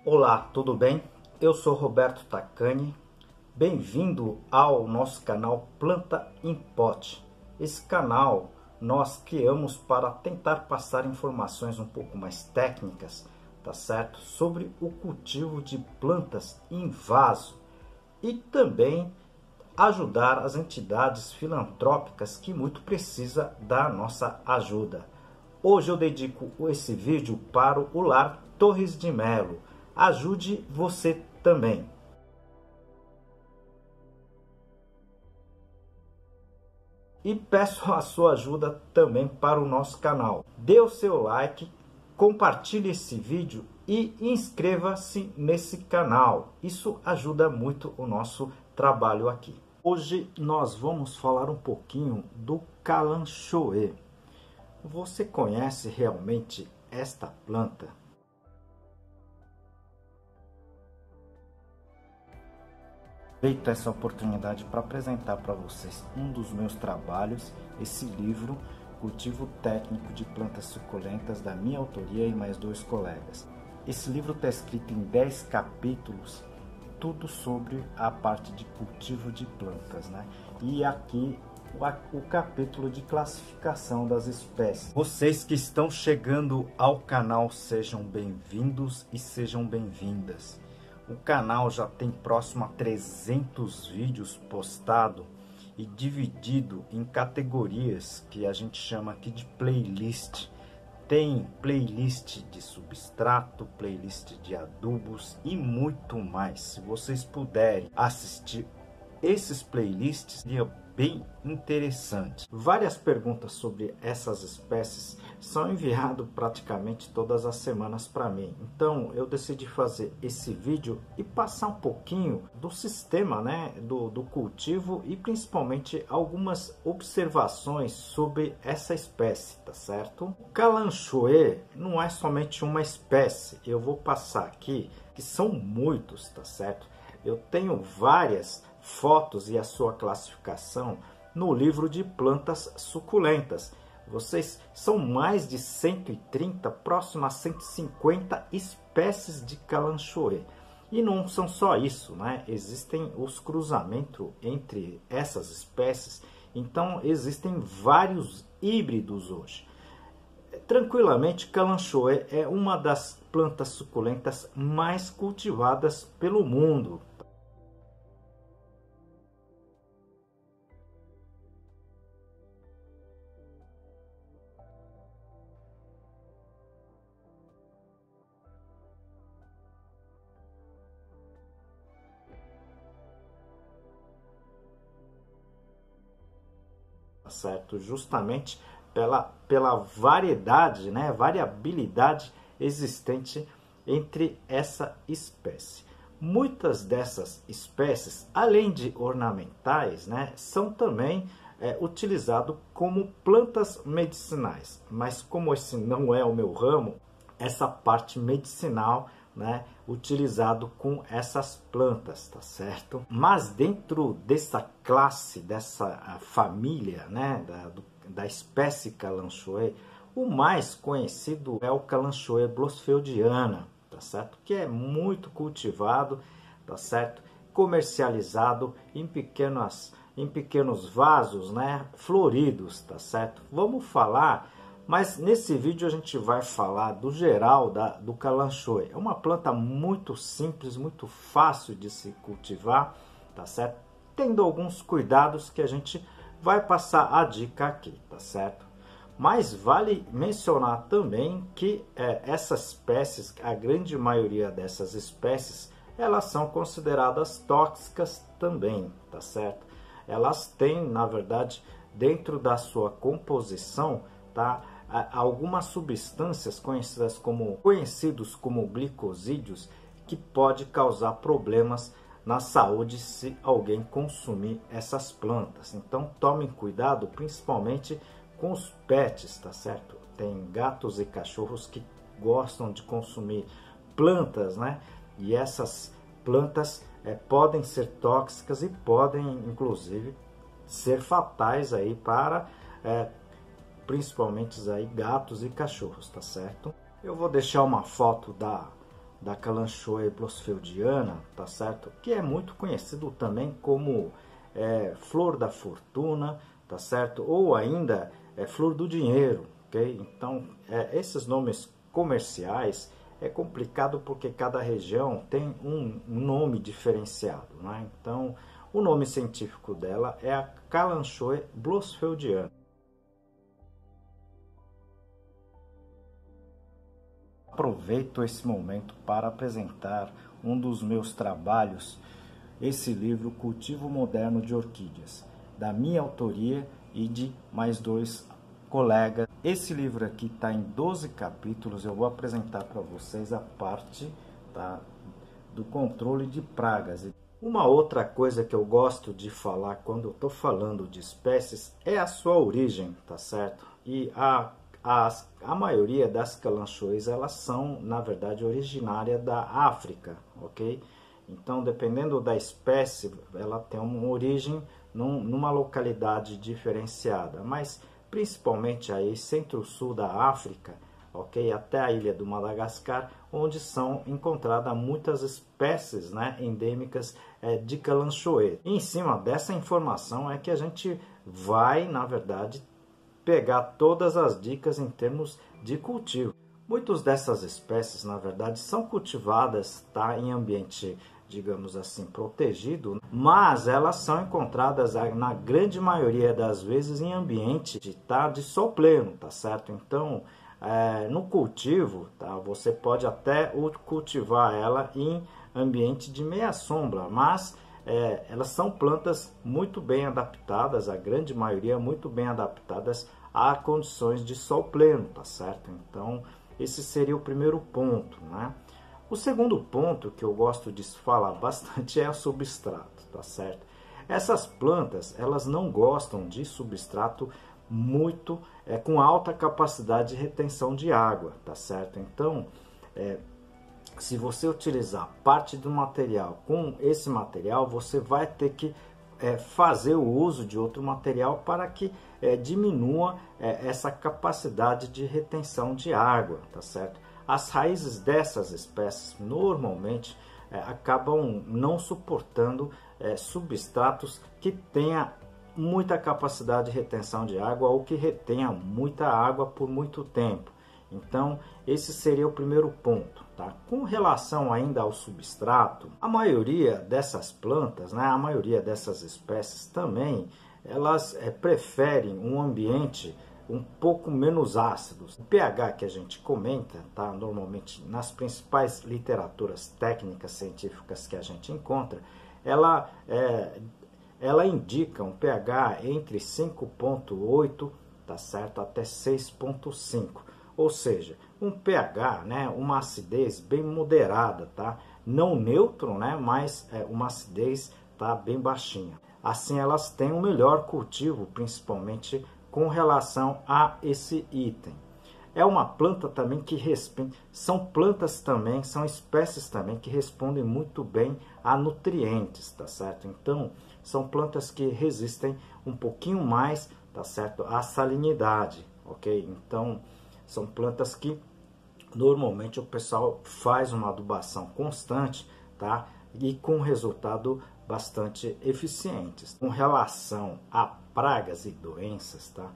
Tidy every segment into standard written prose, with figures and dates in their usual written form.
Olá, tudo bem? Eu sou Roberto Tacani. Bem-vindo ao nosso canal Planta em Pote. Esse canal nós criamos para tentar passar informações um pouco mais técnicas, tá certo? Sobre o cultivo de plantas em vaso e também ajudar as entidades filantrópicas que muito precisa da nossa ajuda. Hoje eu dedico esse vídeo para o Lar Torres de Melo. Ajude você também. E peço a sua ajuda também para o nosso canal. Dê o seu like, compartilhe esse vídeo e inscreva-se nesse canal. Isso ajuda muito o nosso trabalho aqui. Hoje nós vamos falar um pouquinho do Kalanchoe. Você conhece realmente esta planta? Aproveito essa oportunidade para apresentar para vocês um dos meus trabalhos, esse livro, Cultivo Técnico de Plantas Suculentas, da minha autoria e mais 2 colegas. Esse livro está escrito em 10 capítulos, tudo sobre a parte de cultivo de plantas, né? E aqui o capítulo de classificação das espécies. Vocês que estão chegando ao canal, sejam bem-vindos e sejam bem-vindas. O canal já tem próximo a 300 vídeos postados e dividido em categorias que a gente chama aqui de playlist. Tem playlist de substrato, playlist de adubos e muito mais. Se vocês puderem assistir esses playlists, seria bem interessante. Várias perguntas sobre essas espécies são enviadas praticamente todas as semanas para mim. Então eu decidi fazer esse vídeo e passar um pouquinho do sistema, né, do cultivo e principalmente algumas observações sobre essa espécie, tá certo? O Kalanchoe não é somente uma espécie, eu vou passar aqui, que são muitos, tá certo? Eu tenho várias fotos e a sua classificação no livro de plantas suculentas. Vocês são mais de 130, próximo a 150 espécies de Kalanchoe. E não são só isso, né? Existem os cruzamentos entre essas espécies. Então existem vários híbridos hoje. Tranquilamente, Kalanchoe é uma das plantas suculentas mais cultivadas pelo mundo. Certo? Justamente pela variedade, né, variabilidade existente entre essa espécie. Muitas dessas espécies, além de ornamentais, né, são também utilizadas como plantas medicinais. Mas como esse não é o meu ramo, essa parte medicinal, né, utilizado com essas plantas, tá certo? Mas dentro dessa classe, dessa família, né, da espécie Kalanchoe, o mais conhecido é o Kalanchoe blossfeldiana, tá certo? Que é muito cultivado, tá certo? Comercializado em pequenos vasos, né, floridos, tá certo? Vamos falar. Mas nesse vídeo a gente vai falar do geral do Kalanchoe. É uma planta muito simples, muito fácil de se cultivar, tá certo? Tendo alguns cuidados que a gente vai passar a dica aqui, tá certo? Mas vale mencionar também que essas espécies, a grande maioria dessas espécies, elas são consideradas tóxicas também, tá certo? Elas têm, na verdade, dentro da sua composição, tá, algumas substâncias conhecidos como glicosídeos que pode causar problemas na saúde se alguém consumir essas plantas. Então tomem cuidado, principalmente com os pets, tá certo? Tem gatos e cachorros que gostam de consumir plantas, né? E essas plantas podem ser tóxicas e podem inclusive ser fatais aí para principalmente aí gatos e cachorros, tá certo? Eu vou deixar uma foto da Kalanchoe blossfeldiana, tá certo? Que é muito conhecido também como flor da fortuna, tá certo? Ou ainda flor do dinheiro, ok? Então, esses nomes comerciais é complicado porque cada região tem um nome diferenciado, né? Então, o nome científico dela é a Kalanchoe blossfeldiana. Aproveito esse momento para apresentar um dos meus trabalhos, esse livro Cultivo Moderno de Orquídeas, da minha autoria e de mais 2 colegas. Esse livro aqui está em 12 capítulos, eu vou apresentar para vocês a parte, tá, do controle de pragas. Uma outra coisa que eu gosto de falar quando eu estou falando de espécies é a sua origem, tá certo? E a maioria das Kalanchoes, elas são, na verdade, originária da África, ok? Então, dependendo da espécie, ela tem uma origem numa localidade diferenciada, mas principalmente aí centro-sul da África, ok? Até a ilha do Madagascar, onde são encontradas muitas espécies, né, endêmicas de Kalanchoe. E em cima dessa informação é que a gente vai, na verdade, pegar todas as dicas em termos de cultivo. Muitas dessas espécies, na verdade, são cultivadas, tá, em ambiente, digamos assim, protegido, mas elas são encontradas, na grande maioria das vezes, em ambiente de sol pleno, tá certo? Então, no cultivo, tá, você pode até cultivar ela em ambiente de meia sombra, mas elas são plantas muito bem adaptadas, a grande maioria muito bem adaptadas a condições de sol pleno, tá certo? Então, esse seria o primeiro ponto, né? O segundo ponto que eu gosto de falar bastante é o substrato, tá certo? Essas plantas, elas não gostam de substrato muito, com alta capacidade de retenção de água, tá certo? Então, se você utilizar parte do material com esse material, você vai ter que fazer o uso de outro material para que diminua essa capacidade de retenção de água, tá certo? As raízes dessas espécies normalmente acabam não suportando substratos que tenha muita capacidade de retenção de água ou que retenha muita água por muito tempo. Então, esse seria o primeiro ponto, tá? Com relação ainda ao substrato, a maioria dessas plantas, né, a maioria dessas espécies também, elas preferem um ambiente um pouco menos ácido. O pH que a gente comenta, tá, normalmente nas principais literaturas técnicas científicas que a gente encontra, ela indica um pH entre 5,8, tá certo, até 6,5. Ou seja, um pH, né, uma acidez bem moderada, tá? Não neutro, né, mas uma acidez, tá, bem baixinha. Assim elas têm um melhor cultivo, principalmente com relação a esse item. É uma planta também que responde, são plantas também, são espécies também que respondem muito bem a nutrientes, tá certo? Então, são plantas que resistem um pouquinho mais, tá certo, à salinidade, ok? Então, são plantas que normalmente o pessoal faz uma adubação constante, tá? E com resultado bastante eficientes. Com relação a pragas e doenças, tá?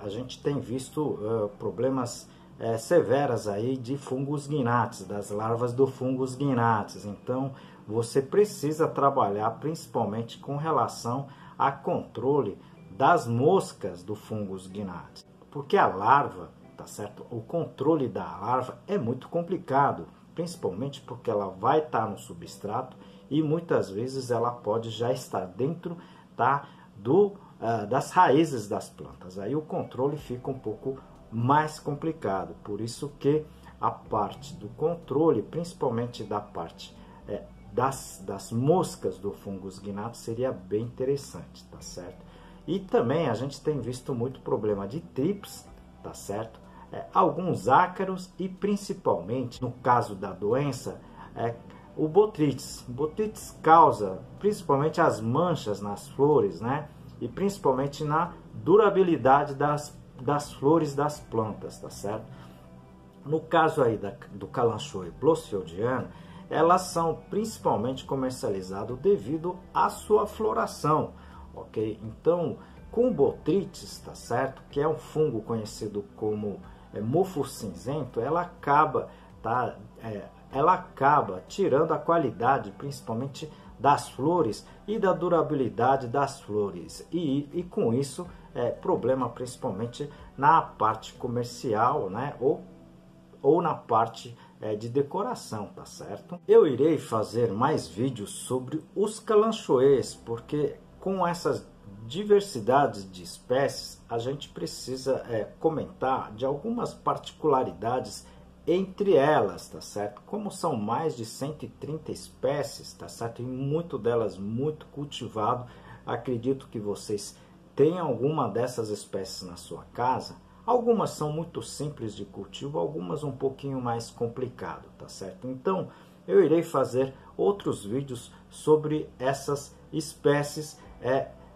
A gente tem visto problemas severas aí de fungos guinates, das larvas do fungos guinates. Então, você precisa trabalhar principalmente com relação a controle das moscas do fungos guinates, porque a larva, tá certo? O controle da larva é muito complicado, principalmente porque ela vai estar no substrato e muitas vezes ela pode já estar dentro, tá, das raízes das plantas. Aí o controle fica um pouco mais complicado. Por isso que a parte do controle, principalmente da parte das moscas do fungos guinato, seria bem interessante, tá certo? E também a gente tem visto muito problema de trips, tá certo? Alguns ácaros e principalmente, no caso da doença, o botrytis. O botrytis causa principalmente as manchas nas flores, né? E principalmente na durabilidade das flores das plantas, tá certo? No caso aí do Kalanchoe blossfieldiano, elas são principalmente comercializadas devido à sua floração, ok? Então, com botrytis, tá certo? Que é um fungo conhecido como mofo cinzento, ela acaba tirando a qualidade, principalmente das flores e da durabilidade das flores, e com isso problema principalmente na parte comercial, né? Ou na parte de decoração, tá certo? Eu irei fazer mais vídeos sobre os Kalanchoes, porque com essas diversidades de espécies a gente precisa comentar de algumas particularidades entre elas, tá certo? Como são mais de 130 espécies, tá certo? E muito delas muito cultivado, acredito que vocês tenham alguma dessas espécies na sua casa. Algumas são muito simples de cultivo, algumas um pouquinho mais complicado, tá certo? Então, eu irei fazer outros vídeos sobre essas espécies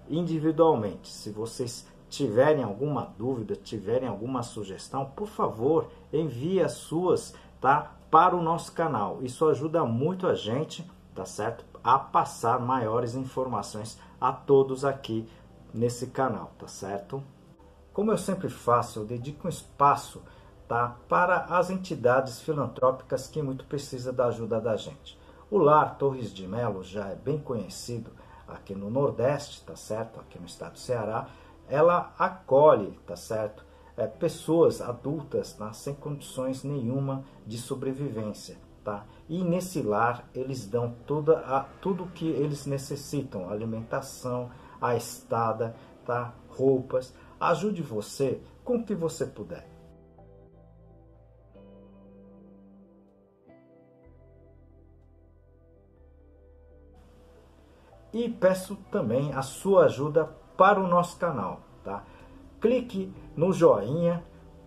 individualmente. Se vocês tiverem alguma dúvida, tiverem alguma sugestão, por favor, envie as suas, tá, para o nosso canal. Isso ajuda muito a gente, tá certo, a passar maiores informações a todos aqui nesse canal, tá certo? Como eu sempre faço, eu dedico um espaço, tá, para as entidades filantrópicas que muito precisam da ajuda da gente. O Lar Torres de Melo já é bem conhecido aqui no Nordeste, tá certo? Aqui no estado do Ceará. Ela acolhe, tá certo? Pessoas adultas, tá, sem condições nenhuma de sobrevivência, tá? E nesse lar eles dão tudo que eles necessitam, alimentação, a estada, tá? Roupas. Ajude você com o que você puder. E peço também a sua ajuda para o nosso canal, tá? Clique no joinha,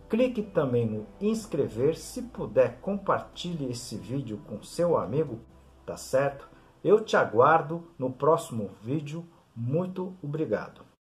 clique também no inscrever, se puder compartilhe esse vídeo com seu amigo, tá certo? Eu te aguardo no próximo vídeo, muito obrigado.